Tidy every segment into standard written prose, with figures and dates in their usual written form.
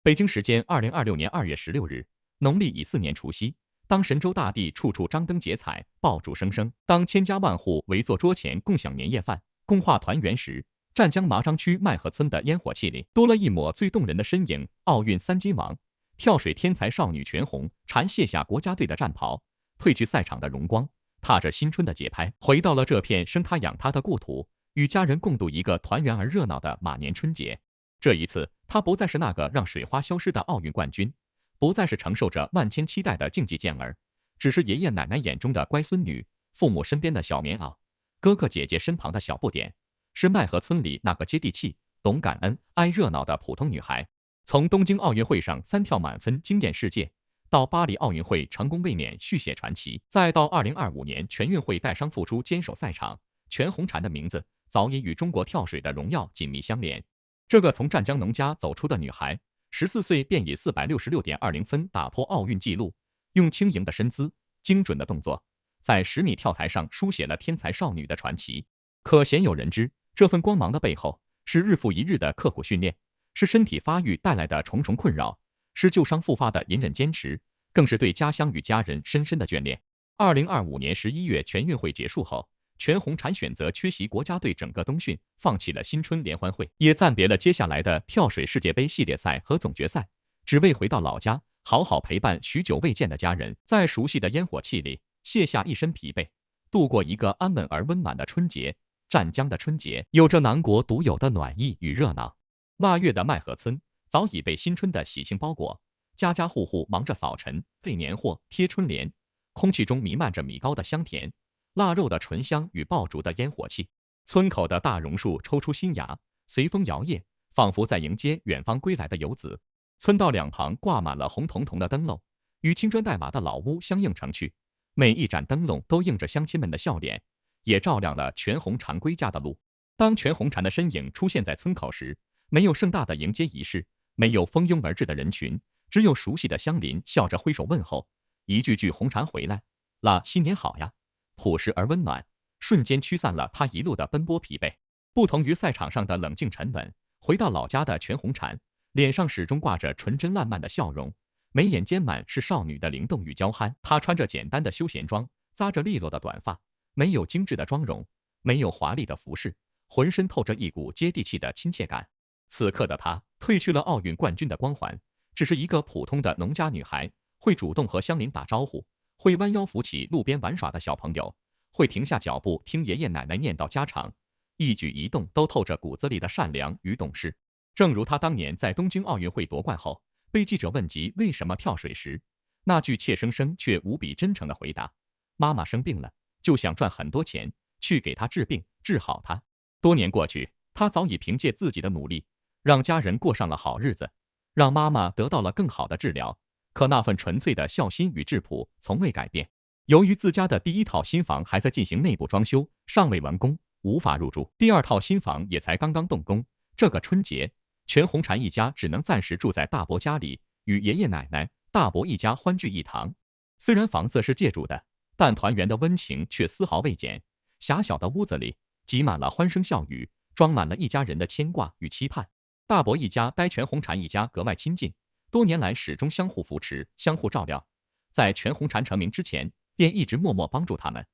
北京时间2026年2月16日，农历乙巳年除夕，当神州大地处处张灯结彩，爆竹声声，当千家万户围坐桌前共享年夜饭，共话团圆时，湛江麻章区麦河村的烟火气里多了一抹最动人的身影。奥运3金王、跳水天才少女全红婵卸下国家队的战袍，褪去赛场的荣光，踏着新春的节拍，回到了这片生她养她的故土，与家人共度一个团圆而热闹的马年春节。这一次，她不再是那个让水花消失的奥运冠军，不再是承受着万千期待的竞技健儿，只是爷爷奶奶眼中的乖孙女，父母身边的小棉袄，哥哥姐姐身旁的小不点，是麦河村里那个接地气、懂感恩、爱热闹的普通女孩。从东京奥运会上3跳满分惊艳世界，到巴黎奥运会成功卫冕续写传奇，再到2025年全运会带伤复出坚守赛场，全红婵的名字早已与中国跳水的荣耀紧密相连。这个从湛江农家走出的女孩，14岁便以466.20分打破奥运纪录，用轻盈的身姿、精准的动作，在10米跳台上书写了天才少女的传奇。可鲜有人知，这份光芒的背后，是日复一日的刻苦训练，是身体发育带来的重重困扰，是旧伤复发的隐忍坚持，更是对家乡与家人深深的眷恋。2025年11月全运会结束后，全红婵选择缺席国家队整个冬训，放弃了新春联欢会，也暂别了接下来的跳水世界杯系列赛和总决赛，只为回到老家，好好陪伴许久未见的家人，在熟悉的烟火气里卸下一身疲惫，度过一个安稳而温暖的春节。湛江的春节有着南国独有的暖意与热闹。腊月的麦河村早已被新春的喜庆包裹，家家户户忙着扫尘、备年货、贴春联，空气中弥漫着米糕的香甜、腊肉的醇香与爆竹的烟火气。村口的大榕树抽出新芽，随风摇曳，仿佛在迎接远方归来的游子。村道两旁挂满了红彤彤的灯笼，与青砖黛瓦的老屋相映成趣，每一盏灯笼都映着乡亲们的笑脸，也照亮了全红婵归家的路。当全红婵的身影出现在村口时，没有盛大的迎接仪式，没有蜂拥而至的人群，只有熟悉的乡邻笑着挥手问候，一句句红婵回来了，新年好呀，朴实而温暖，瞬间驱散了他一路的奔波疲惫。不同于赛场上的冷静沉稳，回到老家的全红婵脸上始终挂着纯真烂漫的笑容，眉眼间满是少女的灵动与娇憨。她穿着简单的休闲装，扎着利落的短发，没有精致的妆容，没有华丽的服饰，浑身透着一股接地气的亲切感。此刻的她褪去了奥运冠军的光环，只是一个普通的农家女孩，会主动和乡邻打招呼，会弯腰扶起路边玩耍的小朋友，会停下脚步听爷爷奶奶念叨家常，一举一动都透着骨子里的善良与懂事。正如她当年在东京奥运会夺冠后，被记者问及为什么跳水时，那句怯生生却无比真诚的回答：妈妈生病了，就想赚很多钱去给她治病，治好她。多年过去，她早已凭借自己的努力，让家人过上了好日子，让妈妈得到了更好的治疗，可那份纯粹的孝心与质朴从未改变。由于自家的第1套新房还在进行内部装修，尚未完工，无法入住，第2套新房也才刚刚动工。这个春节，全红婵一家只能暂时住在大伯家里，与爷爷奶奶、大伯一家欢聚一堂。虽然房子是借住的，但团圆的温情却丝毫未减。狭小的屋子里挤满了欢声笑语，装满了一家人的牵挂与期盼。大伯一家待全红婵一家格外亲近，多年来始终相互扶持，相互照料。在全红婵成名之前，便一直默默帮助他们。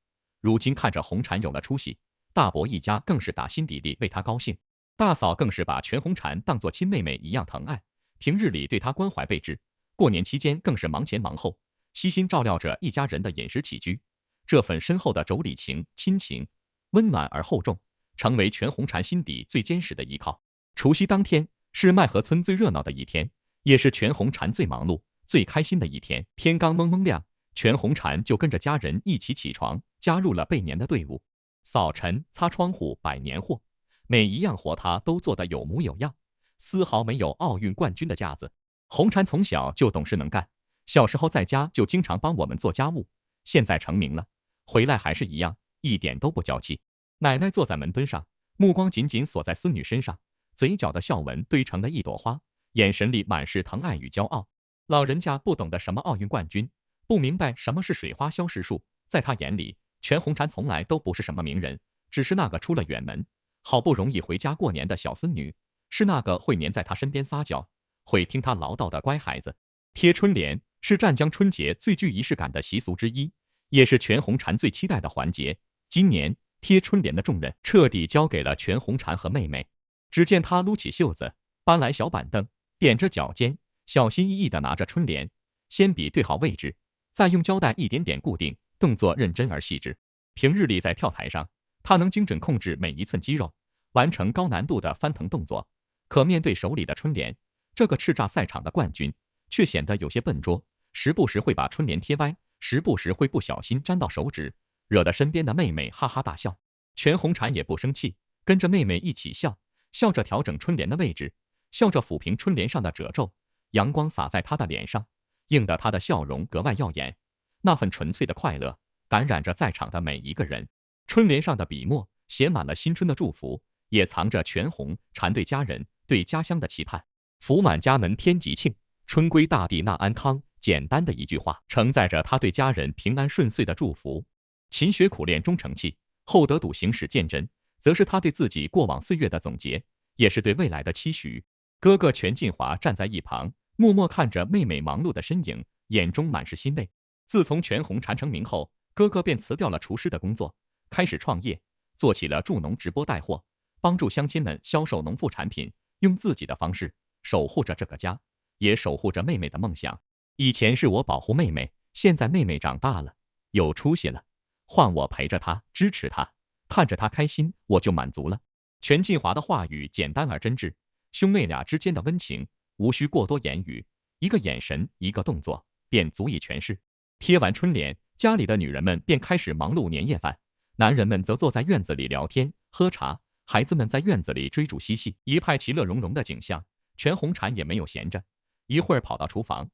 如今看着红婵有了出息，大伯一家更是打心底里为她高兴。大嫂更是把全红婵当作亲妹妹一样疼爱，平日里对她关怀备至，过年期间更是忙前忙后，悉心照料着一家人的饮食起居。这份深厚的妯娌情、亲情，温暖而厚重，成为全红婵心底最坚实的依靠。除夕当天是麦河村最热闹的一天，也是全红婵最忙碌、最开心的一天。天刚蒙蒙亮，全红婵就跟着家人一起起床，加入了备年的队伍，扫尘、擦窗户、摆年货，每一样活她都做得有模有样，丝毫没有奥运冠军的架子。红婵从小就懂事能干，小时候在家就经常帮我们做家务，现在成名了，回来还是一样，一点都不娇气。奶奶坐在门墩上，目光紧紧锁在孙女身上，嘴角的笑纹堆成了一朵花，眼神里满是疼爱与骄傲。老人家不懂得什么奥运冠军，不明白什么是水花消失术，在他眼里，全红婵从来都不是什么名人，只是那个出了远门，好不容易回家过年的小孙女，是那个会黏在他身边撒娇，会听他唠叨的乖孩子。贴春联是湛江春节最具仪式感的习俗之一，也是全红婵最期待的环节。今年贴春联的重任彻底交给了全红婵和妹妹。只见她撸起袖子，搬来小板凳，踮着脚尖，小心翼翼地拿着春联，先比对好位置，再用胶带一点点固定，动作认真而细致。平日里在跳台上，她能精准控制每一寸肌肉，完成高难度的翻腾动作。可面对手里的春联，这个叱咤赛场的冠军却显得有些笨拙，时不时会把春联贴歪，时不时会不小心沾到手指，惹得身边的妹妹哈哈大笑。全红婵也不生气，跟着妹妹一起笑，笑着调整春联的位置，笑着抚平春联上的褶皱，阳光洒在她的脸上，映得她的笑容格外耀眼。那份纯粹的快乐感染着在场的每一个人。春联上的笔墨写满了新春的祝福，也藏着全红婵对家人、对家乡的期盼。福满家门天吉庆，春归大地纳安康。简单的一句话，承载着他对家人平安顺遂的祝福。勤学苦练终成器，厚德笃行始见真，则是他对自己过往岁月的总结，也是对未来的期许。哥哥全进华站在一旁，默默看着妹妹忙碌的身影，眼中满是欣慰。自从全红婵成名后，哥哥便辞掉了厨师的工作，开始创业，做起了助农直播带货，帮助乡亲们销售农副产品，用自己的方式守护着这个家，也守护着妹妹的梦想。以前是我保护妹妹，现在妹妹长大了，有出息了，换我陪着她，支持她，看着她开心，我就满足了。全进华的话语简单而真挚，兄妹俩之间的温情无需过多言语，一个眼神，一个动作便足以诠释。贴完春联，家里的女人们便开始忙碌年夜饭，男人们则坐在院子里聊天喝茶，孩子们在院子里追逐嬉戏，一派其乐融融的景象。全红婵也没有闲着，一会儿跑到厨房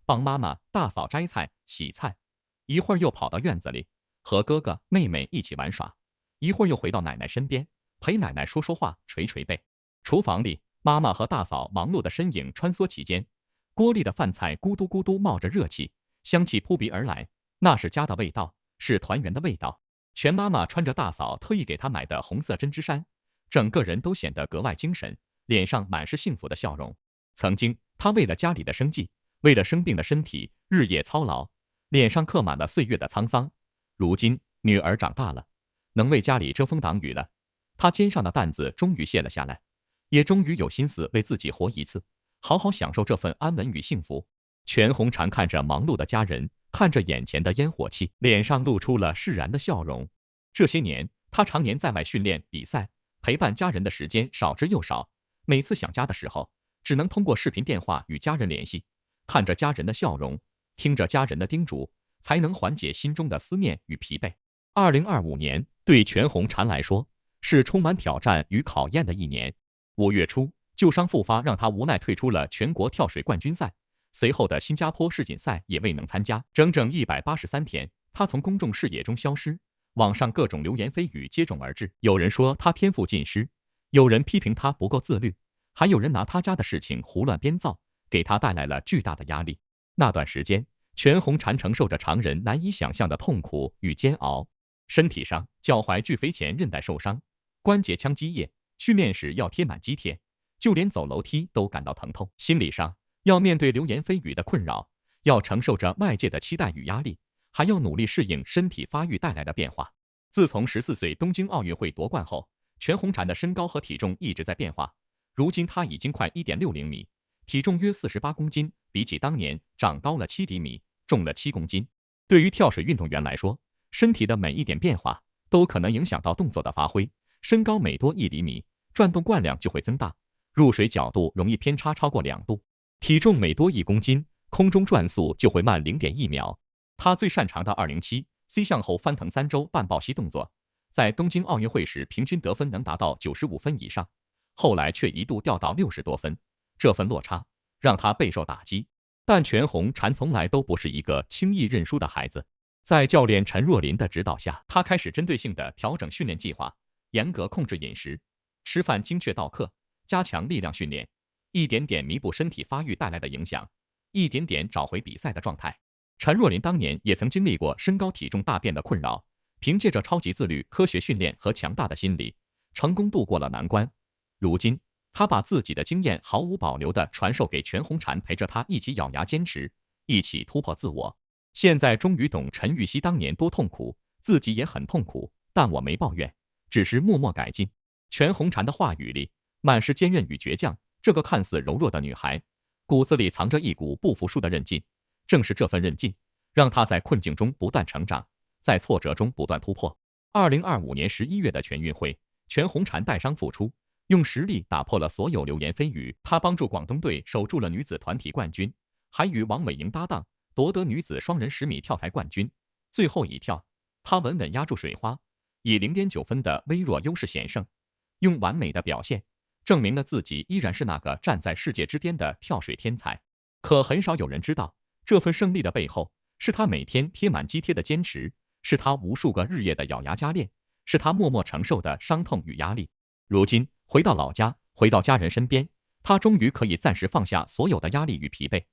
帮妈妈大嫂摘菜洗菜，一会儿又跑到院子里和哥哥妹妹一起玩耍，一会儿又回到奶奶身边陪奶奶说说话捶捶背。厨房里妈妈和大嫂忙碌的身影穿梭其间，锅里的饭菜咕嘟咕嘟冒着热气，香气扑鼻而来，那是家的味道，是团圆的味道。全妈妈穿着大嫂特意给她买的红色针织衫，整个人都显得格外精神，脸上满是幸福的笑容。曾经她为了家里的生计，为了生病的身体日夜操劳，脸上刻满了岁月的沧桑。如今女儿长大了，能为家里遮风挡雨了，她肩上的担子终于卸了下来，也终于有心思为自己活一次，好好享受这份安稳与幸福。全红婵看着忙碌的家人，看着眼前的烟火气，脸上露出了释然的笑容。这些年她常年在外训练比赛，陪伴家人的时间少之又少，每次想家的时候只能通过视频电话与家人联系，看着家人的笑容，听着家人的叮嘱，才能缓解心中的思念与疲惫。2025年对全红婵来说是充满挑战与考验的一年。5月初，旧伤复发让她无奈退出了全国跳水冠军赛，随后的新加坡世锦赛也未能参加。整整183天，她从公众视野中消失，网上各种流言蜚语接踵而至，有人说她天赋尽失，有人批评她不够自律，还有人拿她家的事情胡乱编造，给她带来了巨大的压力。那段时间，全红婵承受着常人难以想象的痛苦与煎熬。身体上，脚踝距肥前韧带受伤，关节腔积液，训练时要贴满肌贴，就连走楼梯都感到疼痛。心理上，要面对流言蜚语的困扰，要承受着外界的期待与压力，还要努力适应身体发育带来的变化。自从14岁东京奥运会夺冠后，全红婵的身高和体重一直在变化，如今她已经快1.60米，体重约48公斤，比起当年长高了7厘米，重了7公斤。对于跳水运动员来说，身体的每一点变化都可能影响到动作的发挥。身高每多1厘米，转动惯量就会增大，入水角度容易偏差超过2度。体重每多1公斤，空中转速就会慢0.1秒。他最擅长的207C 向后翻腾3周半抱膝动作，在东京奥运会时平均得分能达到95分以上，后来却一度掉到60多分，这份落差让他备受打击。但全红婵从来都不是一个轻易认输的孩子，在教练陈若琳的指导下，他开始针对性的调整训练计划，严格控制饮食，吃饭精确到克，加强力量训练，一点点弥补身体发育带来的影响，一点点找回比赛的状态。陈若琳当年也曾经历过身高体重大变的困扰，凭借着超级自律、科学训练和强大的心理，成功度过了难关。如今他把自己的经验毫无保留地传授给全红婵，陪着他一起咬牙坚持，一起突破自我。现在终于懂陈玉熙当年多痛苦，自己也很痛苦，但我没抱怨，只是默默改进。全红婵的话语里满是坚韧与倔强，这个看似柔弱的女孩，骨子里藏着一股不服输的韧劲。正是这份韧劲，让她在困境中不断成长，在挫折中不断突破。2025年11月的全运会，全红婵带伤复出，用实力打破了所有流言蜚语。她帮助广东队守住了女子团体冠军，还与王伟莹搭档夺得女子双人10米跳台冠军。最后一跳，她稳稳压住水花，以0.9分的微弱优势险胜，用完美的表现证明了自己依然是那个站在世界之巅的跳水天才。可很少有人知道，这份胜利的背后，是她每天贴满肌贴的坚持，是她无数个日夜的咬牙加练，是她默默承受的伤痛与压力。如今回到老家，回到家人身边，她终于可以暂时放下所有的压力与疲惫，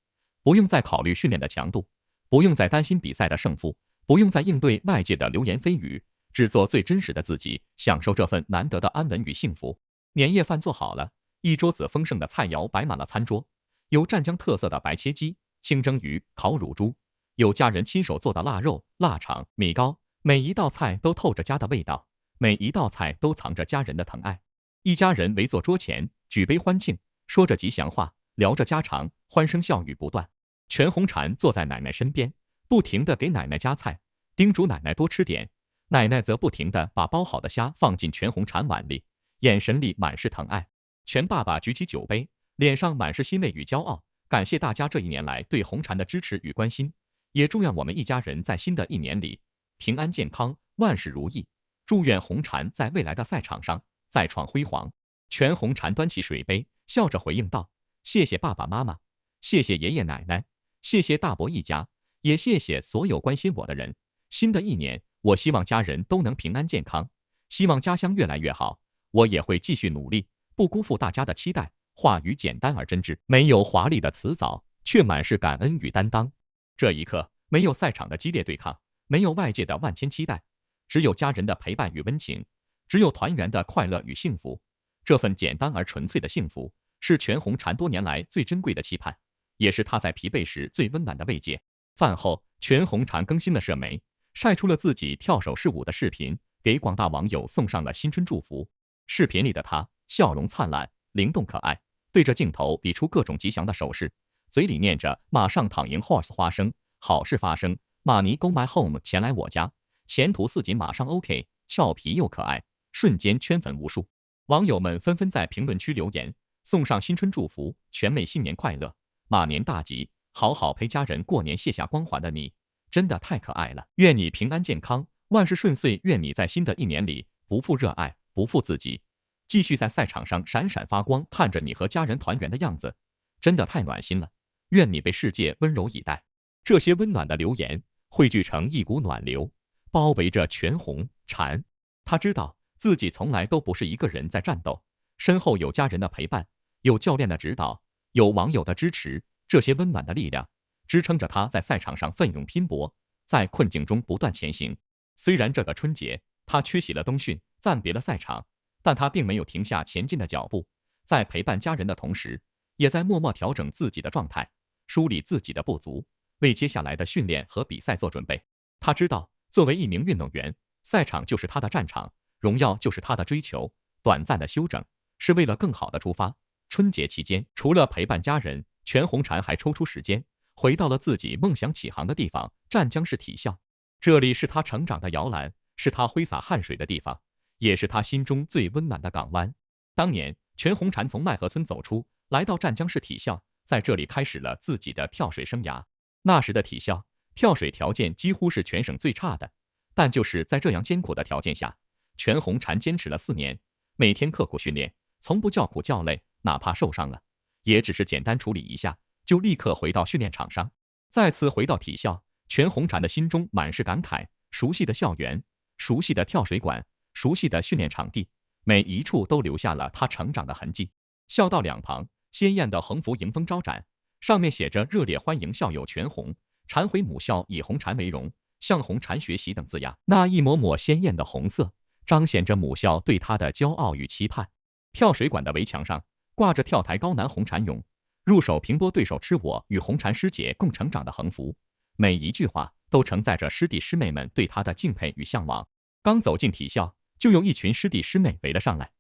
不用再考虑训练的强度，不用再担心比赛的胜负，不用再应对外界的流言蜚语，只做最真实的自己，享受这份难得的安稳与幸福。年夜饭做好了，一桌子丰盛的菜肴摆满了餐桌，有湛江特色的白切鸡、清蒸鱼、烤乳猪，有家人亲手做的腊肉、腊肠、米糕，每一道菜都透着家的味道，每一道菜都藏着家人的疼爱。一家人围坐桌前，举杯欢庆，说着吉祥话，聊着家常，欢声笑语不断。全红婵坐在奶奶身边，不停地给奶奶夹菜，叮嘱奶奶多吃点，奶奶则不停地把包好的虾放进全红婵碗里，眼神里满是疼爱。全爸爸举起酒杯，脸上满是欣慰与骄傲，感谢大家这1年来对红婵的支持与关心，也祝愿我们一家人在新的1年里平安健康，万事如意，祝愿红婵在未来的赛场上再创辉煌。全红婵端起水杯，笑着回应道：谢谢爸爸妈妈，谢谢爷爷奶奶，谢谢大伯一家，也谢谢所有关心我的人。新的1年，我希望家人都能平安健康，希望家乡越来越好，我也会继续努力，不辜负大家的期待。话语简单而真挚，没有华丽的辞藻，却满是感恩与担当。这一刻，没有赛场的激烈对抗，没有外界的万千期待，只有家人的陪伴与温情，只有团圆的快乐与幸福。这份简单而纯粹的幸福，是全红婵多年来最珍贵的期盼，也是她在疲惫时最温暖的慰藉。饭后，全红婵更新了社媒，晒出了自己跳手势舞的视频，给广大网友送上了新春祝福。视频里的她笑容灿烂，灵动可爱，对着镜头比出各种吉祥的手势，嘴里念着马上躺赢 horse 花生，好事发生，马尼 go my home 前来我家，前途似锦马上 OK， 俏皮又可爱，瞬间圈粉无数。网友们纷纷在评论区留言，送上新春祝福，全妹新年快乐，马年大吉，好好陪家人过年，卸下光环的你真的太可爱了，愿你平安健康，万事顺遂，愿你在新的1年里不负热爱，不负自己，继续在赛场上闪闪发光。看着你和家人团圆的样子，真的太暖心了，愿你被世界温柔以待。这些温暖的留言汇聚成一股暖流，包围着全红婵。他知道自己从来都不是一个人在战斗，身后有家人的陪伴，有教练的指导，有网友的支持，这些温暖的力量支撑着他在赛场上奋勇拼搏，在困境中不断前行。虽然这个春节他缺席了冬训，暂别了赛场，但他并没有停下前进的脚步，在陪伴家人的同时，也在默默调整自己的状态，梳理自己的不足，为接下来的训练和比赛做准备。他知道，作为一名运动员，赛场就是他的战场，荣耀就是他的追求，短暂的休整是为了更好的出发。春节期间，除了陪伴家人，全红婵还抽出时间回到了自己梦想起航的地方——湛江市体校。这里是他成长的摇篮，是他挥洒汗水的地方，也是他心中最温暖的港湾。当年，全红婵从麦河村走出，来到湛江市体校，在这里开始了自己的跳水生涯。那时的体校跳水条件几乎是全省最差的，但就是在这样艰苦的条件下，全红婵坚持了4年，每天刻苦训练，从不叫苦叫累，哪怕受伤了，也只是简单处理一下，就立刻回到训练场上。再次回到体校，全红婵的心中满是感慨，熟悉的校园，熟悉的跳水馆，熟悉的训练场地，每一处都留下了他成长的痕迹。校道两旁鲜艳的横幅迎风招展，上面写着热烈欢迎校友全红婵回母校，以红婵为荣，向红婵学习等字样。那一抹抹鲜艳的红色彰显着母校对他的骄傲与期盼。跳水馆的围墙上挂着跳台高男红蝉勇，入手平波对手吃我与红蝉师姐共成长的横幅，每一句话都承载着师弟师妹们对他的敬佩与向往。刚走进体校，就有一群师弟师妹围了上来，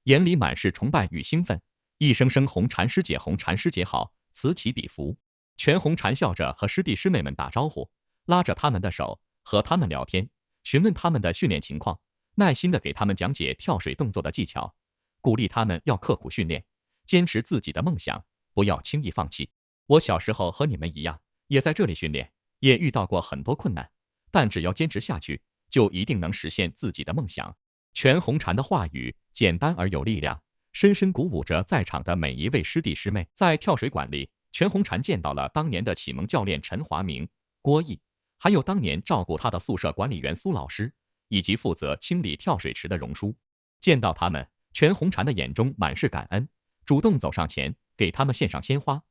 眼里满是崇拜与兴奋，一声声红蝉师姐红蝉师姐好，此起彼伏。全红蝉笑着和师弟师妹们打招呼，拉着他们的手和他们聊天，询问他们的训练情况，耐心地给他们讲解跳水动作的技巧，鼓励他们要刻苦训练，坚持自己的梦想，不要轻易放弃。我小时候和你们一样，也在这里训练，也遇到过很多困难，但只要坚持下去，就一定能实现自己的梦想。全红婵的话语简单而有力量，深深鼓舞着在场的每一位师弟师妹。在跳水馆里，全红婵见到了当年的启蒙教练陈华明、郭毅，还有当年照顾他的宿舍管理员苏老师，以及负责清理跳水池的荣叔。见到他们，全红婵的眼中满是感恩，主动走上前给他们献上鲜花，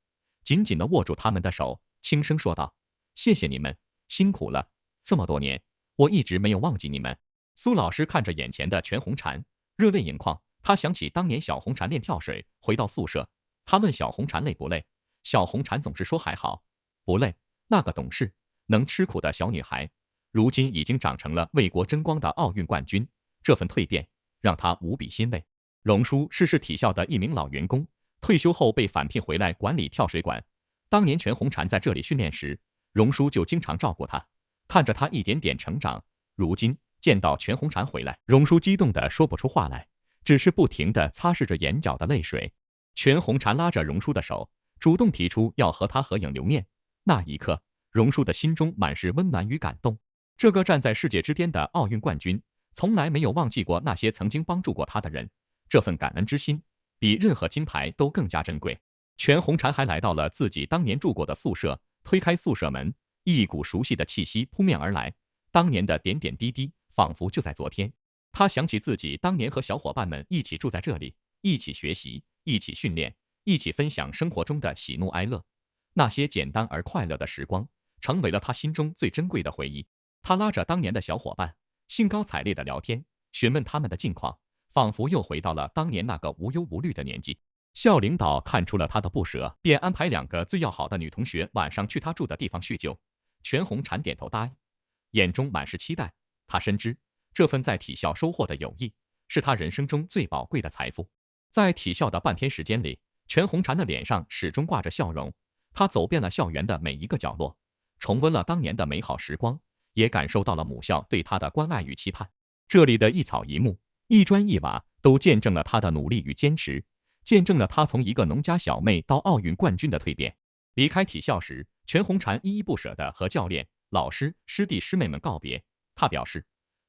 紧紧地握住他们的手，轻声说道：“谢谢你们，辛苦了，这么多年，我一直没有忘记你们。”苏老师看着眼前的全红婵，热泪盈眶。他想起当年小红婵练跳水，回到宿舍，他问小红婵累不累，小红婵总是说还好，不累。那个懂事、能吃苦的小女孩，如今已经长成了为国争光的奥运冠军，这份蜕变让他无比欣慰。荣叔是体校的一名老员工，退休后被返聘回来管理跳水馆。当年全红婵在这里训练时，荣叔就经常照顾她，看着她一点点成长。如今见到全红婵回来，荣叔激动得说不出话来，只是不停地擦拭着眼角的泪水。全红婵拉着荣叔的手，主动提出要和他合影留念。那一刻，荣叔的心中满是温暖与感动。这个站在世界之巅的奥运冠军，从来没有忘记过那些曾经帮助过他的人，这份感恩之心比任何金牌都更加珍贵。全红婵还来到了自己当年住过的宿舍，推开宿舍门，一股熟悉的气息扑面而来，当年的点点滴滴仿佛就在昨天。他想起自己当年和小伙伴们一起住在这里，一起学习，一起训练，一起分享生活中的喜怒哀乐，那些简单而快乐的时光，成为了他心中最珍贵的回忆。他拉着当年的小伙伴，兴高采烈地聊天，询问他们的近况，仿佛又回到了当年那个无忧无虑的年纪。校领导看出了他的不舍，便安排2个最要好的女同学晚上去他住的地方叙旧。全红婵点头答应，眼中满是期待。他深知这份在体校收获的友谊，是他人生中最宝贵的财富。在体校的半天时间里，全红婵的脸上始终挂着笑容。他走遍了校园的每一个角落，重温了当年的美好时光，也感受到了母校对他的关爱与期盼。这里的一草一木、一砖一瓦，都见证了他的努力与坚持，见证了他从一个农家小妹到奥运冠军的蜕变。离开体校时，全红婵依依不舍地和教练、老师、师弟师妹们告别。他表示，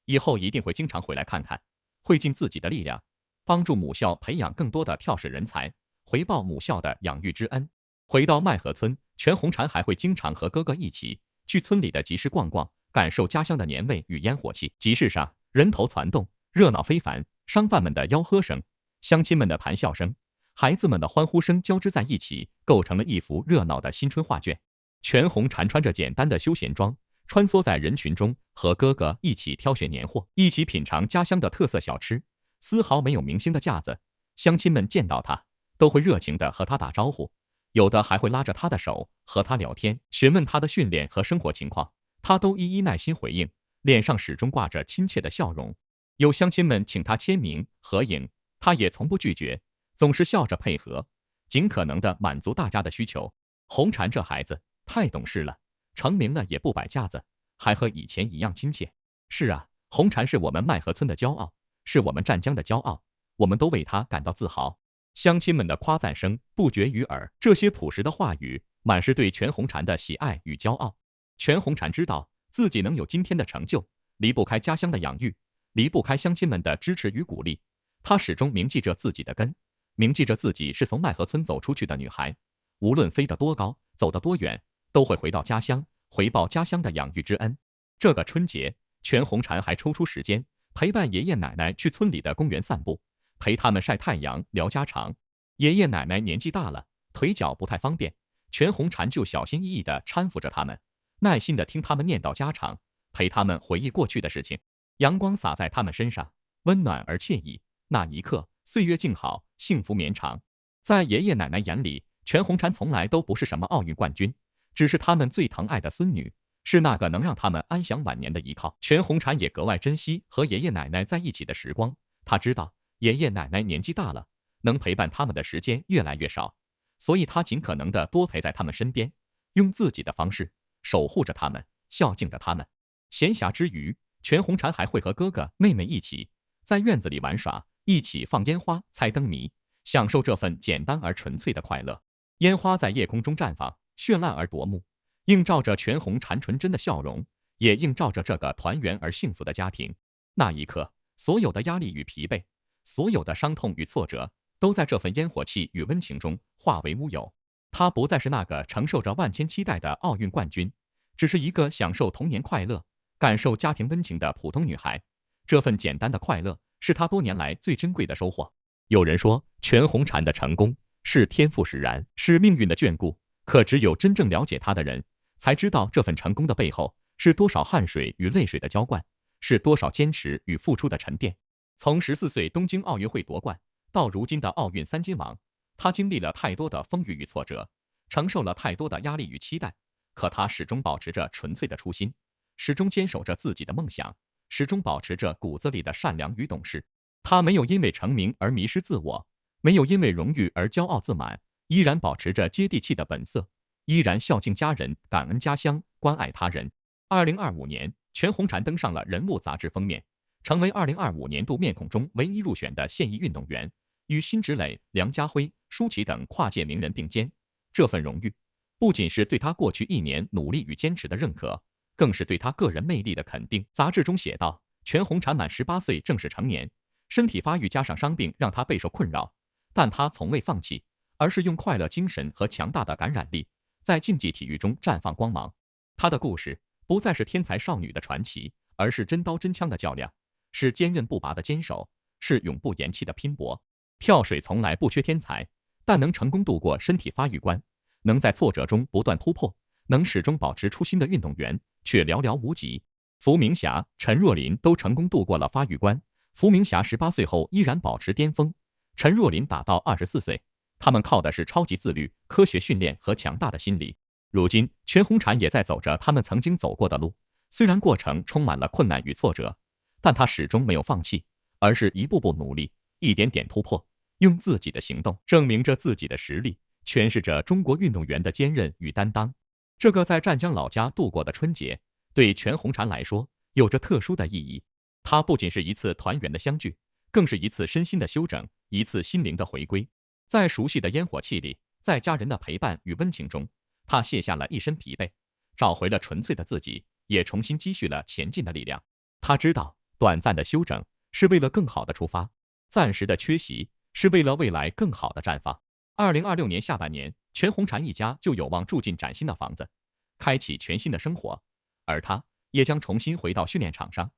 以后一定会经常回来看看，会尽自己的力量，帮助母校培养更多的跳水人才，回报母校的养育之恩。回到麦河村，全红婵还会经常和哥哥一起去村里的集市逛逛，感受家乡的年味与烟火气。集市上人头攒动，热闹非凡，商贩们的吆喝声，乡亲们的谈笑声，孩子们的欢呼声交织在一起，构成了一幅热闹的新春画卷。全红婵穿着简单的休闲装，穿梭在人群中，和哥哥一起挑选年货，一起品尝家乡的特色小吃，丝毫没有明星的架子。乡亲们见到他，都会热情地和他打招呼，有的还会拉着他的手和他聊天，询问他的训练和生活情况，他都一一耐心回应，脸上始终挂着亲切的笑容。有乡亲们请他签名合影，他也从不拒绝，总是笑着配合，尽可能地满足大家的需求。红婵这孩子太懂事了，成名了也不摆架子，还和以前一样亲切。是啊，红婵是我们麦河村的骄傲，是我们湛江的骄傲，我们都为她感到自豪。乡亲们的夸赞声不绝于耳，这些朴实的话语满是对全红婵的喜爱与骄傲。全红婵知道自己能有今天的成就，离不开家乡的养育，离不开乡亲们的支持与鼓励。她始终铭记着自己的根，铭记着自己是从麦河村走出去的女孩，无论飞得多高，走得多远，都会回到家乡，回报家乡的养育之恩。这个春节，全红婵还抽出时间陪伴爷爷奶奶去村里的公园散步，陪他们晒太阳聊家常。爷爷奶奶年纪大了，腿脚不太方便，全红婵就小心翼翼地搀扶着他们，耐心地听他们念叨家常，陪他们回忆过去的事情。阳光洒在他们身上，温暖而惬意。那一刻，岁月静好，幸福绵长。在爷爷奶奶眼里，全红婵从来都不是什么奥运冠军，只是他们最疼爱的孙女，是那个能让他们安享晚年的依靠。全红婵也格外珍惜和爷爷奶奶在一起的时光，她知道爷爷奶奶年纪大了，能陪伴他们的时间越来越少，所以她尽可能的多陪在他们身边，用自己的方式守护着他们，孝敬着他们。闲暇之余，全红婵还会和哥哥妹妹一起在院子里玩耍，一起放烟花、猜灯谜，享受这份简单而纯粹的快乐。烟花在夜空中绽放，绚烂而夺目，映照着全红婵纯真的笑容，也映照着这个团圆而幸福的家庭。那一刻，所有的压力与疲惫，所有的伤痛与挫折，都在这份烟火气与温情中化为乌有。她不再是那个承受着万千期待的奥运冠军，只是一个享受童年快乐、感受家庭温情的普通女孩。这份简单的快乐，是她多年来最珍贵的收获。有人说，全红婵的成功是天赋使然，是命运的眷顾。可只有真正了解她的人，才知道这份成功的背后，是多少汗水与泪水的浇灌，是多少坚持与付出的沉淀。从14岁东京奥运会夺冠，到如今的奥运3金王，她经历了太多的风雨与挫折，承受了太多的压力与期待。可她始终保持着纯粹的初心，始终坚守着自己的梦想，始终保持着骨子里的善良与懂事。她没有因为成名而迷失自我，没有因为荣誉而骄傲自满，依然保持着接地气的本色，依然孝敬家人，感恩家乡，关爱他人。2025年，全红婵登上了《人物》杂志封面，成为2025年度面孔中唯一入选的现役运动员，与辛芷蕾、梁家辉、舒淇等跨界名人并肩。这份荣誉，不仅是对她过去1年努力与坚持的认可，更是对她个人魅力的肯定。杂志中写道，全红婵满18岁正式成年，身体发育加上伤病让她备受困扰，但她从未放弃，而是用快乐精神和强大的感染力，在竞技体育中绽放光芒。她的故事不再是天才少女的传奇，而是真刀真枪的较量，是坚韧不拔的坚守，是永不言弃的拼搏。跳水从来不缺天才，但能成功度过身体发育关，能在挫折中不断突破，能始终保持初心的运动员却寥寥无几。伏明霞、陈若琳都成功度过了发育关，伏明霞18岁后依然保持巅峰，陈若琳打到24岁，他们靠的是超级自律、科学训练和强大的心理。如今，全红婵也在走着他们曾经走过的路，虽然过程充满了困难与挫折，但她始终没有放弃，而是一步步努力，一点点突破，用自己的行动证明着自己的实力，诠释着中国运动员的坚韧与担当。这个在湛江老家度过的春节，对全红婵来说有着特殊的意义。它不仅是一次团圆的相聚，更是一次身心的休整，一次心灵的回归。在熟悉的烟火气里，在家人的陪伴与温情中，他卸下了一身疲惫，找回了纯粹的自己，也重新积蓄了前进的力量。他知道，短暂的休整是为了更好的出发，暂时的缺席是为了未来更好的绽放。2026年下半年，全红婵一家就有望住进崭新的房子，开启全新的生活，而他也将重新回到训练场上，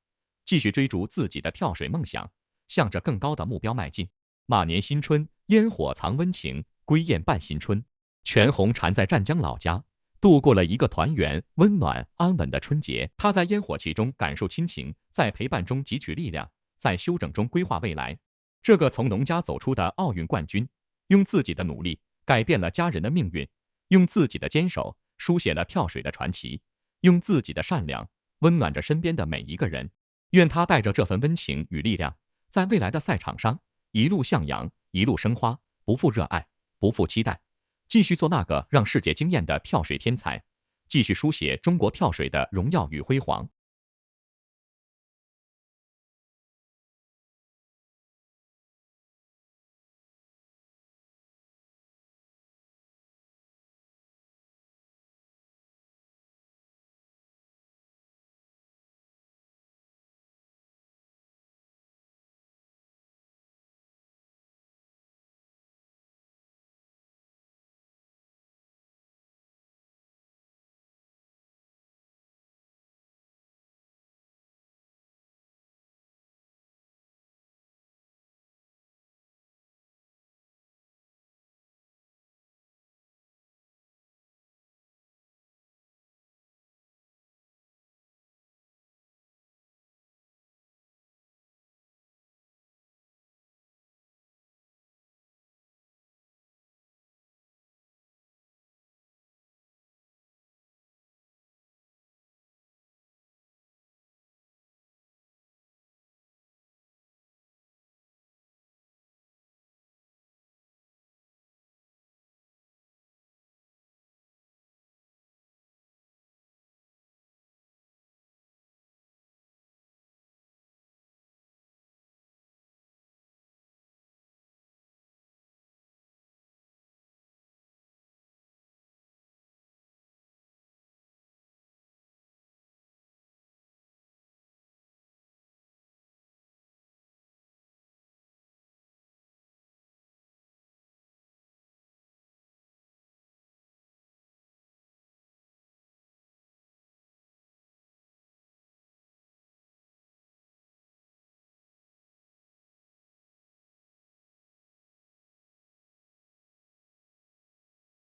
继续追逐自己的跳水梦想，向着更高的目标迈进。马年新春，烟火藏温情，归雁伴新春。全红婵在湛江老家度过了一个团圆、温暖、安稳的春节。她在烟火气中感受亲情，在陪伴中汲取力量，在休整中规划未来。这个从农家走出的奥运冠军，用自己的努力改变了家人的命运，用自己的坚守书写了跳水的传奇，用自己的善良温暖着身边的每一个人。愿她带着这份温情与力量，在未来的赛场上一路向阳，一路生花，不负热爱，不负期待，继续做那个让世界惊艳的跳水天才，继续书写中国跳水的荣耀与辉煌。